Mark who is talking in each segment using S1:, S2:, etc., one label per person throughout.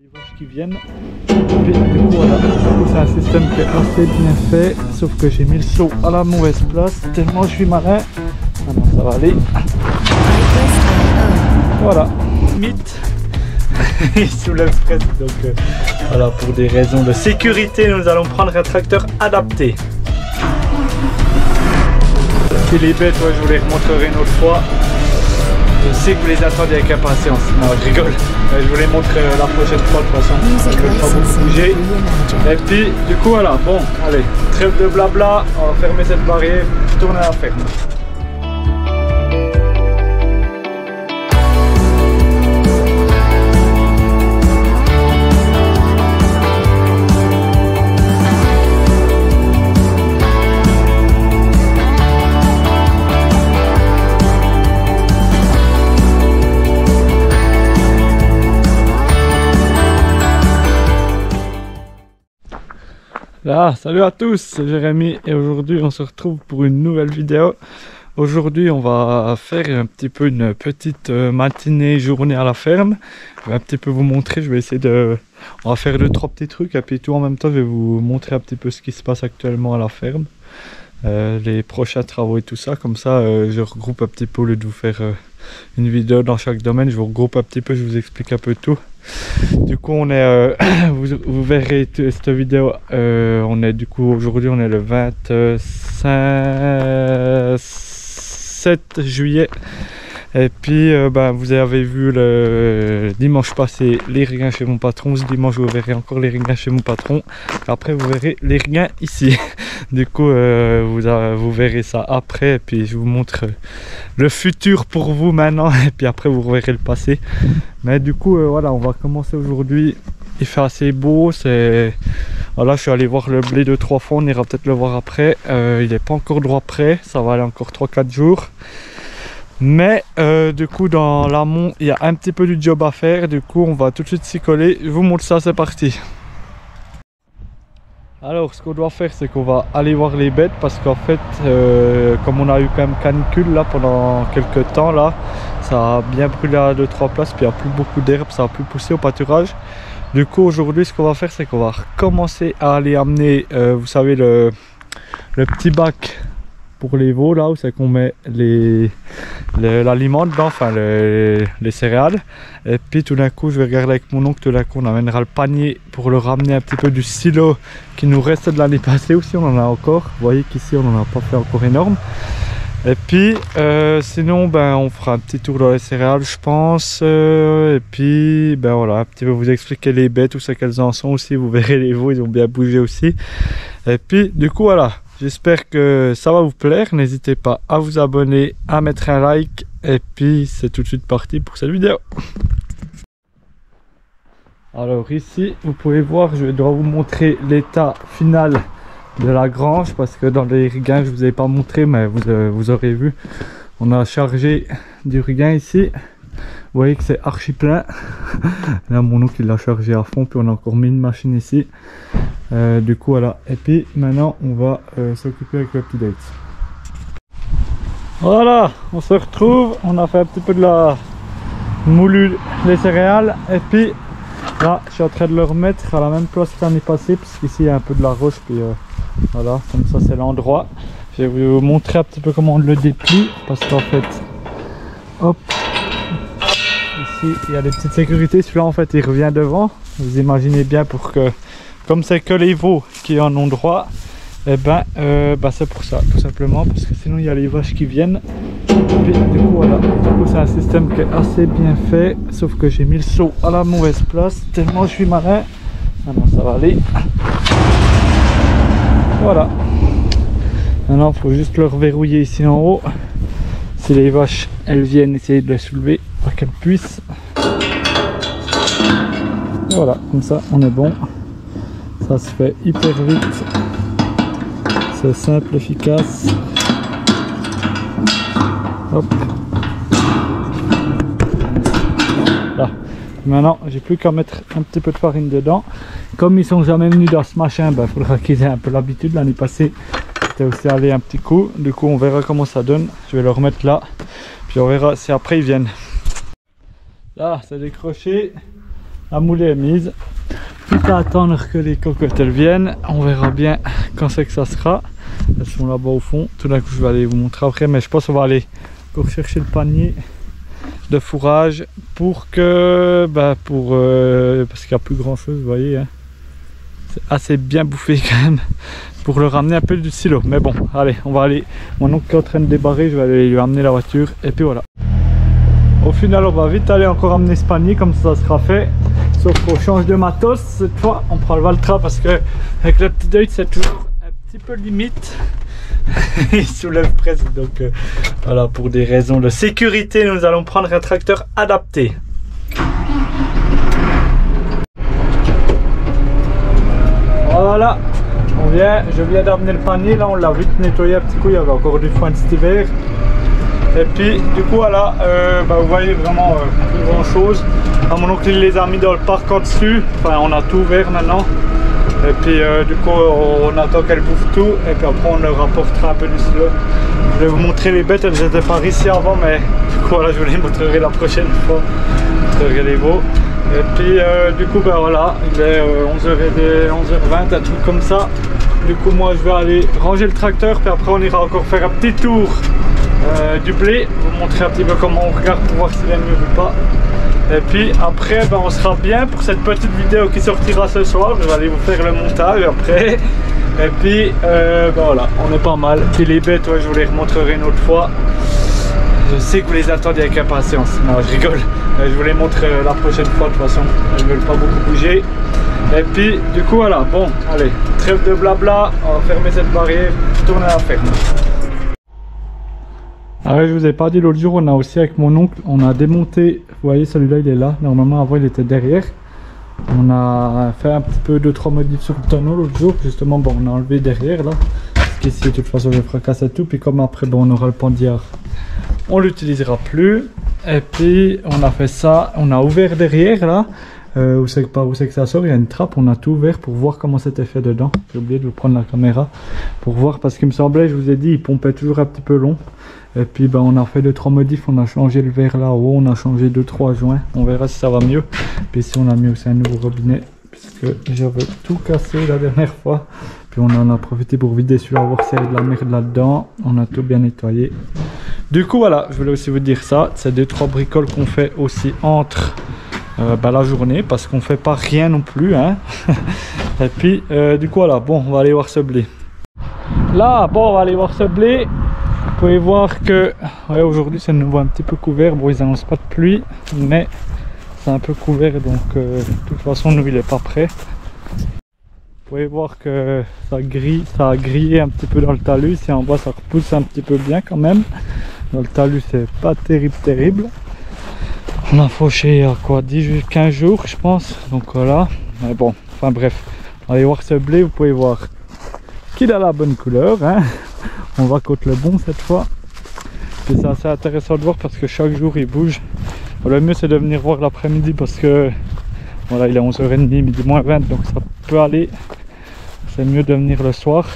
S1: les vaches qui viennent. Et du coup voilà, c'est un système qui est assez bien fait, sauf que j'ai mis le seau à la mauvaise place, tellement je suis malin. Maintenant ça va aller. Voilà, mythe. Il soulève presque, donc voilà, pour des raisons de sécurité, nous allons prendre un tracteur adapté. Et les bêtes, ouais, je vous les remontrerai une autre fois. Je sais que vous les attendez avec impatience. Non, je rigole. Je vous les montre la prochaine fois de toute façon. Je ne vais pas beaucoup bouger. Et puis, du coup, voilà. Bon, allez, trêve de blabla. On va fermer cette barrière. Je tourne à la ferme. Là, salut à tous, c'est Jérémy et aujourd'hui on se retrouve pour une nouvelle vidéo. Aujourd'hui on va faire un petit peu une petite matinée, journée à la ferme. Je vais un petit peu vous montrer, je vais essayer de... On va faire 2-3 petits trucs et puis tout en même temps je vais vous montrer un petit peu ce qui se passe actuellement à la ferme. Les prochains travaux et tout ça, comme ça je regroupe un petit peu au lieu de vous faire une vidéo dans chaque domaine, je vous regroupe un petit peu, je vous explique un peu tout. Du coup on est, vous verrez cette vidéo, on est du coup aujourd'hui on est le 27 juillet. Et puis vous avez vu le dimanche passé les regains chez mon patron. Ce dimanche vous verrez encore les regains chez mon patron. Après vous verrez les regains ici. Du coup vous verrez ça après. Et puis je vous montre le futur pour vous maintenant. Et puis après vous reverrez le passé. Mais du coup voilà, on va commencer aujourd'hui. Il fait assez beau. Voilà, je suis allé voir le blé de 3 fois. On ira peut-être le voir après. Il n'est pas encore droit prêt. Ça va aller encore 3-4 jours. Mais du coup dans l'amont il y a un petit peu du job à faire, du coup on va tout de suite s'y coller. Je vous montre ça, c'est parti. Alors ce qu'on doit faire c'est qu'on va aller voir les bêtes parce qu'en fait comme on a eu quand même canicule là pendant quelques temps là, ça a bien brûlé à 2-3 places, puis il n'y a plus beaucoup d'herbe, ça a plus poussé au pâturage. Du coup aujourd'hui ce qu'on va faire c'est qu'on va recommencer à aller amener vous savez le petit bac pour les veaux là où c'est qu'on met l'aliment dedans, enfin les céréales. Et puis tout d'un coup je vais regarder avec mon oncle, tout d'un coup on amènera le panier pour le ramener un petit peu du silo qui nous reste de l'année passée aussi, on en a encore. Vous voyez qu'ici on n'en a pas fait encore énorme. Et puis sinon on fera un petit tour dans les céréales je pense, et puis voilà, un petit peu vous expliquer les bêtes, où c'est qu'elles en sont aussi, vous verrez les veaux ils ont bien bougé aussi. Et puis du coup voilà, j'espère que ça va vous plaire, n'hésitez pas à vous abonner, à mettre un like, et puis c'est tout de suite parti pour cette vidéo. Alors ici vous pouvez voir, je dois vous montrer l'état final de la grange, parce que dans les regains je vous ai pas montré, mais vous aurez vu, on a chargé du regain ici. Vous voyez que c'est archi plein. Là mon oncle il l'a chargé à fond, puis on a encore mis une machine ici. Du coup voilà, et puis maintenant on va s'occuper avec le petit date. Voilà, on se retrouve, on a fait un petit peu de la moulu les céréales, et puis là je suis en train de le remettre à la même place que l'année passée, parce qu'ici il y a un peu de la roche, puis voilà, comme ça c'est l'endroit. Je vais vous montrer un petit peu comment on le déplie, parce qu'en fait, hop, ici il y a des petites sécurités. Celui-là en fait il revient devant, vous imaginez bien, pour que, comme c'est que les veaux qui en ont droit, et c'est pour ça tout simplement, parce que sinon il y a les vaches qui viennent. Et puis, du coup voilà, c'est un système qui est assez bien fait, sauf que j'ai mis le seau à la mauvaise place, tellement je suis malin. Maintenant ça va aller. Voilà, maintenant il faut juste le reverrouiller ici en haut. Si les vaches elles viennent essayer de le soulever pour qu'elles puissent. Et voilà, comme ça on est bon. Ça se fait hyper vite. C'est simple, efficace. Hop. Là. Maintenant j'ai plus qu'à mettre un petit peu de farine dedans. Comme ils sont jamais venus dans ce machin, il faudra qu'ils aient un peu l'habitude. L'année passée c'était aussi allé un petit coup. Du coup on verra comment ça donne. Je vais le remettre là, puis on verra si après ils viennent. Là c'est décroché. La moulée est mise. Plus à attendre que les cocottes elles viennent. On verra bien quand c'est que ça sera. Elles sont là-bas au fond. Tout d'un coup je vais aller vous montrer après. Mais je pense qu'on va aller encore chercher le panier de fourrage pour que parce qu'il n'y a plus grand chose, vous voyez hein. C'est assez bien bouffé quand même pour le ramener un peu du silo. Mais bon, allez, on va aller. Mon oncle est en train de débarrer, je vais aller lui amener la voiture et puis voilà. Au final on va vite aller encore amener ce panier, comme ça sera fait. Sauf qu'on change de matos cette fois, on prend le Valtra parce que avec le petit deuil c'est toujours un petit peu limite. Il soulève presque, donc voilà, pour des raisons de sécurité nous allons prendre un tracteur adapté. Voilà, je viens d'amener le panier, là on l'a vite nettoyé un petit coup, il y avait encore du foin de cet hiver. Et puis du coup voilà, vous voyez vraiment plus grand chose. Mon oncle il les a mis dans le parc en dessus, enfin on a tout ouvert maintenant. Et puis du coup on attend qu'elles bouffent tout et puis après on leur rapportera un peu du silo. Je vais vous montrer les bêtes, elles étaient par ici avant, mais du coup voilà, je vous les montrerai la prochaine fois. Je montrerai les veaux. Et puis du coup voilà, il est 11h20, un truc comme ça. Du coup moi je vais aller ranger le tracteur, puis après on ira encore faire un petit tour du blé, vous montrer un petit peu comment on regarde pour voir s'il est mûr ou pas. Et puis après on sera bien pour cette petite vidéo qui sortira ce soir. Je vais aller vous faire le montage après. Et puis voilà, on est pas mal. Puis les bêtes, ouais, je vous les remontrerai une autre fois. Je sais que vous les attendiez avec impatience. Non, je rigole. Je vous les montre la prochaine fois de toute façon. Elles ne veulent pas beaucoup bouger. Et puis du coup voilà, bon allez, trêve de blabla, on va fermer cette barrière, tourner la ferme. Ah ouais, je vous ai pas dit, l'autre jour on a aussi avec mon oncle, on a démonté, vous voyez celui-là il est là, normalement avant il était derrière. On a fait un petit peu 2-3 modifs sur le tonneau l'autre jour, justement on a enlevé derrière là. Parce qu'ici de toute façon je fracasse tout, puis comme après on aura le pendiard, on l'utilisera plus. Et puis on a fait ça, on a ouvert derrière là. Où c'est que ça sort, il y a une trappe, on a tout ouvert pour voir comment c'était fait dedans. J'ai oublié de vous prendre la caméra pour voir, parce qu'il me semblait, je vous ai dit, il pompait toujours un petit peu long. Et puis on a fait 2-3 modifs, on a changé le verre là-haut, on a changé 2-3 joints, on verra si ça va mieux. Puis ici on a mis aussi un nouveau robinet, puisque j'avais tout cassé la dernière fois. Puis on en a profité pour vider celui-là, voir s'il y avait de la merde là-dedans. On a tout bien nettoyé. Du coup voilà, je voulais aussi vous dire ça, c'est 2-3 bricoles qu'on fait aussi entre la journée, parce qu'on fait pas rien non plus hein. Et puis du coup voilà, bon on va aller voir ce blé là. Bon on va aller voir ce blé. Vous pouvez voir que ouais, aujourd'hui c'est de nouveau un petit peu couvert. Bon ils annoncent pas de pluie, mais c'est un peu couvert, donc de toute façon nous il est pas prêt. Vous pouvez voir que ça a grillé un petit peu dans le talus. Ici en bas ça repousse un petit peu bien quand même. Dans le talus c'est pas terrible. On a fauché il y a quoi, 10-15 jours je pense, donc voilà. Mais bon, enfin bref, allez voir ce blé, vous pouvez voir qu'il a la bonne couleur hein. On va contre le bon cette fois. Puis c'est assez intéressant de voir parce que chaque jour il bouge. Le mieux c'est de venir voir l'après-midi, parce que voilà, il est 11h30, midi moins 20, donc ça peut aller. C'est mieux de venir le soir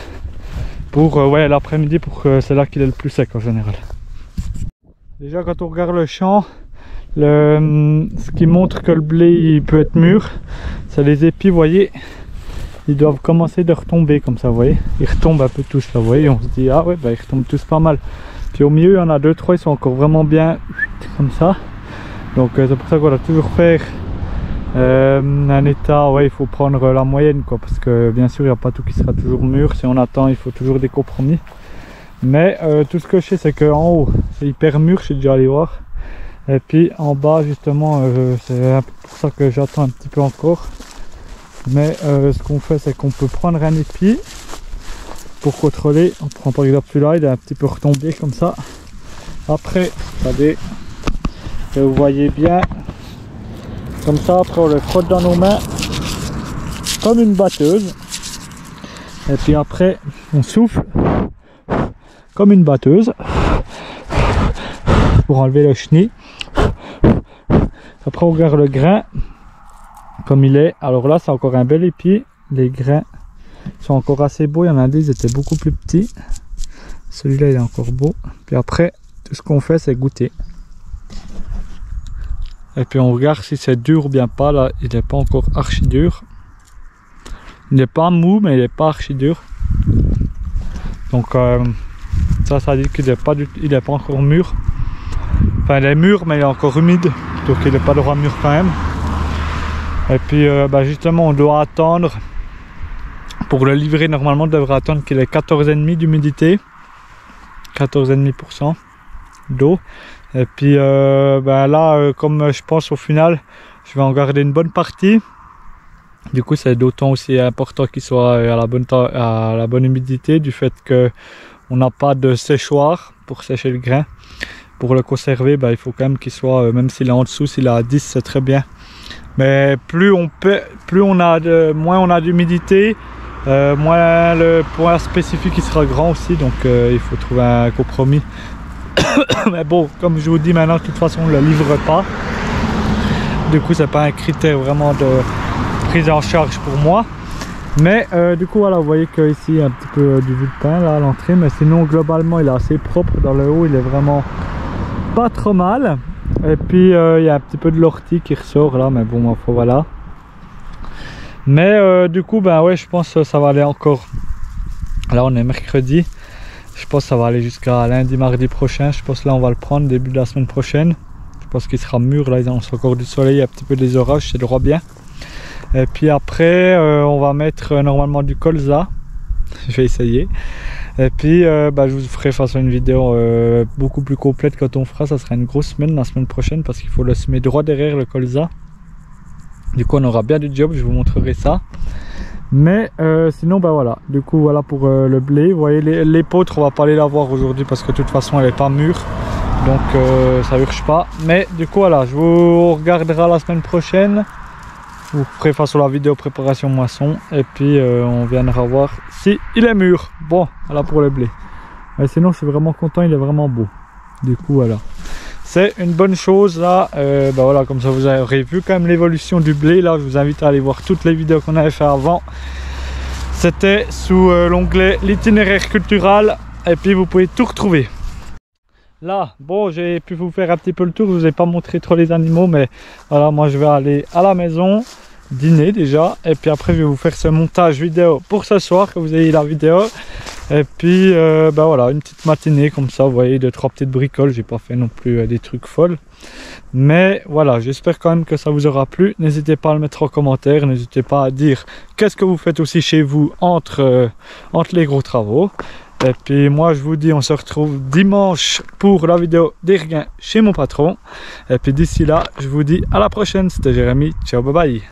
S1: pour ouais, l'après-midi, pour que c'est là qu'il est le plus sec en général. Déjà quand on regarde le champ, ce qui montre que le blé il peut être mûr, c'est les épis, vous voyez, ils doivent commencer de retomber comme ça, vous voyez, ils retombent un peu tous là, vous voyez, on se dit ah ouais, ils retombent tous pas mal. Puis au milieu il y en a 2-3, ils sont encore vraiment bien comme ça, donc c'est pour ça qu'on va toujours faire un état, ouais, il faut prendre la moyenne quoi, parce que bien sûr il n'y a pas tout qui sera toujours mûr, si on attend il faut toujours des compromis. Mais tout ce que je sais c'est qu'en haut c'est hyper mûr, je suis déjà allé voir. Et puis en bas justement c'est pour ça que j'attends un petit peu encore. Mais ce qu'on fait c'est qu'on peut prendre un épi pour contrôler. On prend par exemple celui-là, il est un petit peu retombé comme ça. Après, regardez, et vous voyez bien, comme ça, après on le frotte dans nos mains comme une batteuse. Et puis après on souffle comme une batteuse pour enlever le chenille. Après on regarde le grain comme il est. Alors là c'est encore un bel épi. Les grains sont encore assez beaux. Il y en a des, ils étaient beaucoup plus petits. Celui-là il est encore beau. Puis après tout ce qu'on fait c'est goûter. Et puis on regarde si c'est dur ou bien pas. Là, il n'est pas encore archi dur. Il n'est pas mou, mais il n'est pas archi dur. Donc ça dit qu'il n'est pas encore mûr. Enfin, il est mûr, mais il est encore humide. Donc il n'est pas droit mûr quand même. Et puis justement, on doit attendre. Pour le livrer, normalement, on devrait attendre qu'il ait 14,5 d'humidité. 14,5% d'eau. Et puis là, comme je pense au final, je vais en garder une bonne partie. Du coup, c'est d'autant aussi important qu'il soit à la bonne humidité, du fait que on n'a pas de séchoir pour sécher le grain. Pour le conserver, il faut quand même qu'il soit, même s'il est en dessous, s'il est à 10, c'est très bien. Mais moins on a d'humidité, moins le point spécifique il sera grand aussi, donc il faut trouver un compromis. Mais bon, comme je vous dis maintenant, de toute façon on ne le livre pas. Du coup, c'est pas un critère vraiment de prise en charge pour moi. Mais du coup, voilà, vous voyez qu'ici il y a un petit peu du jus de pain là à l'entrée, mais sinon globalement il est assez propre. Dans le haut, il est vraiment pas trop mal. Et puis il y a un petit peu de l'ortie qui ressort là, mais bon, enfin voilà. Mais du coup, ouais, je pense que ça va aller encore. Là, on est mercredi. Je pense que ça va aller jusqu'à lundi, mardi prochain. Je pense que là, on va le prendre début de la semaine prochaine. Je pense qu'il sera mûr. Là, il y a encore du soleil, un petit peu des orages, c'est droit bien. Et puis après, on va mettre normalement du colza. Je vais essayer. Et puis, je vous ferai de toute façon une vidéo beaucoup plus complète quand on fera. Ça sera une grosse semaine la semaine prochaine parce qu'il faut le semer droit derrière le colza. Du coup, on aura bien du job. Je vous montrerai ça. Mais sinon, voilà. Du coup, voilà pour le blé. Vous voyez, l'épeautre, on va pas aller la voir aujourd'hui parce que de toute façon, elle est pas mûre. Donc, ça urge pas. Mais du coup, voilà, je vous regarderai la semaine prochaine. Je vous ferai face à la vidéo préparation moisson. Et puis, on viendra voir si il est mûr. Bon, voilà pour le blé. Mais sinon, je suis vraiment content. Il est vraiment beau. Du coup, voilà. C'est une bonne chose là, voilà, comme ça vous aurez vu quand même l'évolution du blé. Là, je vous invite à aller voir toutes les vidéos qu'on avait fait avant. C'était sous l'onglet l'itinéraire culturel et puis vous pouvez tout retrouver. Là, bon, j'ai pu vous faire un petit peu le tour, je vous ai pas montré trop les animaux, mais voilà, moi je vais aller à la maison, dîner déjà, et puis après je vais vous faire ce montage vidéo pour ce soir, que vous ayez la vidéo. Et puis voilà, une petite matinée comme ça, vous voyez, 2-3 petites bricoles. J'ai pas fait non plus des trucs folles, mais voilà, j'espère quand même que ça vous aura plu. N'hésitez pas à le mettre en commentaire, n'hésitez pas à dire qu'est-ce que vous faites aussi chez vous entre les gros travaux. Et puis moi je vous dis, on se retrouve dimanche pour la vidéo des regains chez mon patron. Et puis d'ici là, je vous dis à la prochaine. C'était Jérémy, ciao, bye bye.